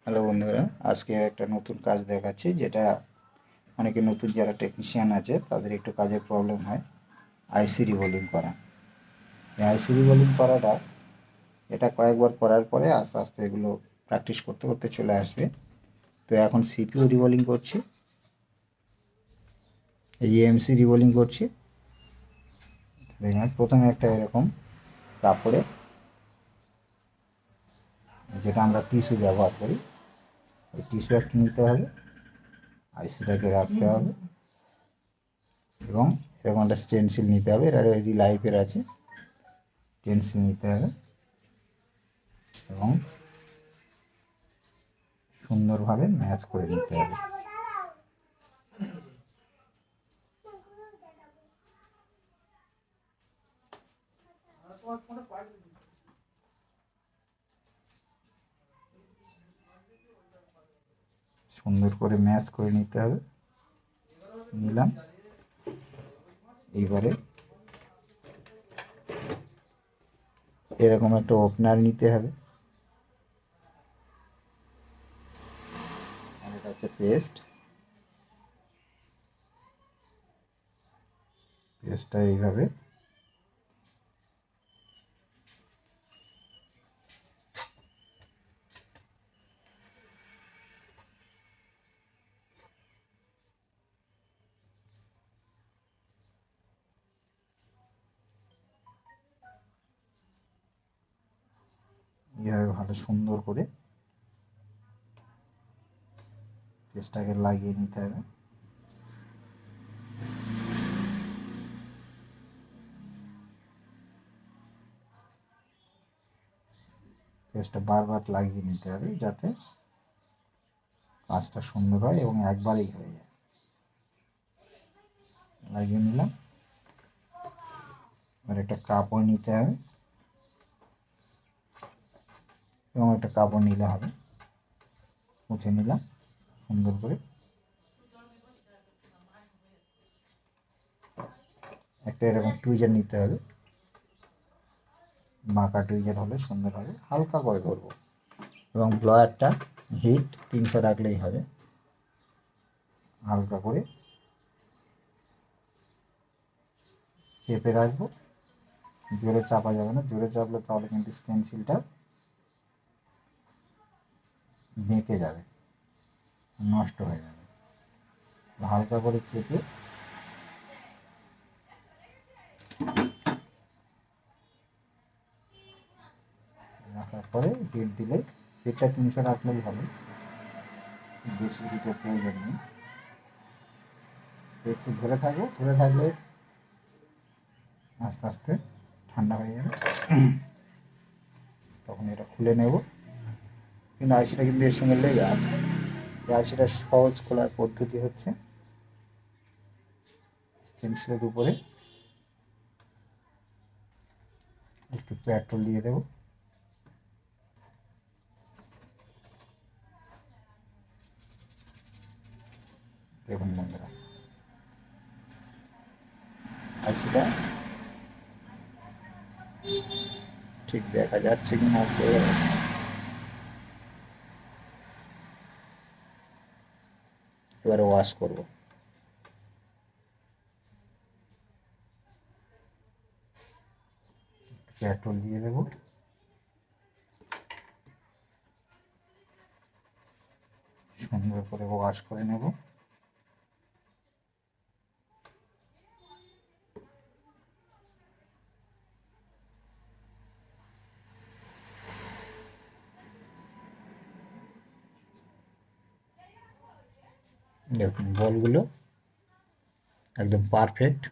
Hello বন্ধুরা, আজকে একটা নতুন কাজ দেখাচ্ছি, যেটা অনেকে নতুন যারা টেকনিশিয়ান আছে তাদের একটু কাজের প্রবলেম হয়। আইসি রিবোলিং করা। এই আইসি রিবোলিং করাটা এটা কয়েকবার করার পরে আস্তে আস্তে এগুলো প্র্যাকটিস করতে করতে চলে আসবে। তো এখন সিপিইউ রিবোলিং করছি, এই এমসি রিবোলিং করছি। দেখুন, প্রথমে একটা এরকম কাপড়ে, যেটা আমরা টিস্যু ব্যবহার করি, এই টিস্যু একটা নিতে হবে, আইসিটাকে রাখতে হবে এবং এরকম একটা স্টেনসিল নিতে হবে। এটা রেডি লাইফের আছে, স্টেনসিল নিতে হবে এবং সুন্দরভাবে ম্যাচ করে নিতে হবে। সুন্দর করে ম্যাচ করে নিতে হবে। নিলাম। এইবারে এরকম একটা ওপেনার নিতে হবে, আর এটা হচ্ছে পেস্টটা এইভাবে ভালো সুন্দর করে পেস্টটাকে লাগিয়ে নিতে হবে। পেস্টটা বারবার লাগিয়ে নিতে হবে যাতে কাজটা সুন্দর হয় এবং একবারেই হয়ে যায়। লাগিয়ে নিলাম। এবার একটা কাপড় নিতে হবে এবং একটা কাপড় নিলে হবে, মুছে নিলাম সুন্দর করে। একটা এরকম টুইজার নিতে হবে, বাঁকা টুইজার হলে সুন্দর হবে। হালকা করে করবো এবং ব্লোয়ারটা হিট 300 রাখলেই হবে। হালকা করে চেপে রাখবো, জোরে চাপা যাবে না। জোরে চাপলে তাহলে কিন্তু স্টেনসিলটা বেঁকে যাবে, নষ্ট হয়ে যাবে। হালকা করে চেপে রাখার পরে হিট দিলে, হিটটা 300 রাখলেই হবে, বেশি হিটের প্রয়োজন নেই। একটু ধরে থাকবো, ধরে থাকলে আস্তে আস্তে ঠান্ডা হয়ে যাবে, তখন এটা খুলে নেব। কিন্তু আইসিটা কিন্তু এর সঙ্গে লেগে আছে। এই আইসিটা সহজ খোলার পদ্ধতি হচ্ছে স্টেনসিলের উপরে একটু পেট্রোল দিয়ে দেবো। দেখুন বন্ধুরা, আইসিটা ঠিক দেখা যাচ্ছে কি না, এবারে ওয়াশ করব। পেট্রোল দিয়ে দেব, সুন্দর করে ওয়াশ করে নেব। দেখুন বলগুলো একদম পারফেক্ট,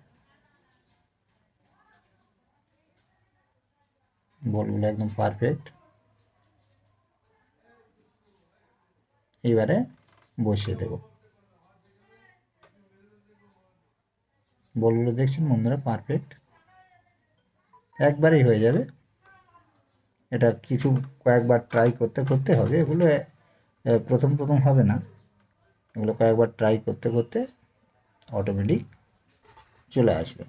বলগুলো একদম পারফেক্ট। এবারে বসিয়ে দেব। বলগুলো দেখছেন বন্ধুরা, পারফেক্ট, একবারেই হয়ে যাবে। এটা কিছু কয়েকবার ট্রাই করতে করতে হবে, এগুলো প্রথম প্রথম হবে না, এগুলো কয়েকবার ট্রাই করতে করতে অটোমেটিক চলে আসবে।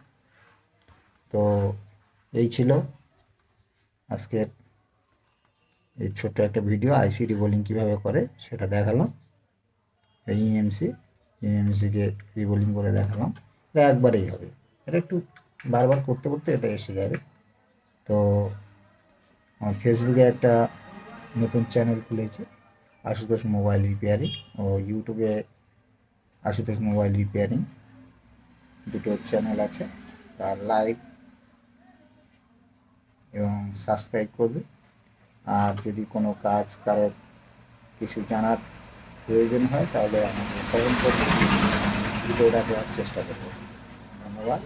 তো এই ছিল আজকের এই ছোট্ট একটা ভিডিও আইসি রিবোলিং কীভাবে করে সেটা দেখালাম। ইএমসিকে রিবোলিং করে দেখালাম। এটা একবারেই হবে, এটা একটু বারবার করতে করতে এটা এসে যাবে। তো আমার ফেসবুকে একটা নতুন চ্যানেল খুলেছি, আশুতোষ মোবাইল রিপেয়ারিং, ও ইউটিউবে আশুতোষ মোবাইল রিপেয়ারিং, দুটো চ্যানেল আছে। তার লাইক এবং সাবস্ক্রাইব করবে। আর যদি কোনো কাজ কারোর কিছু জানার প্রয়োজন হয় তাহলে আমাকে কমেন্ট করবে, ভিডিওটা দেওয়ার চেষ্টা করব। ধন্যবাদ।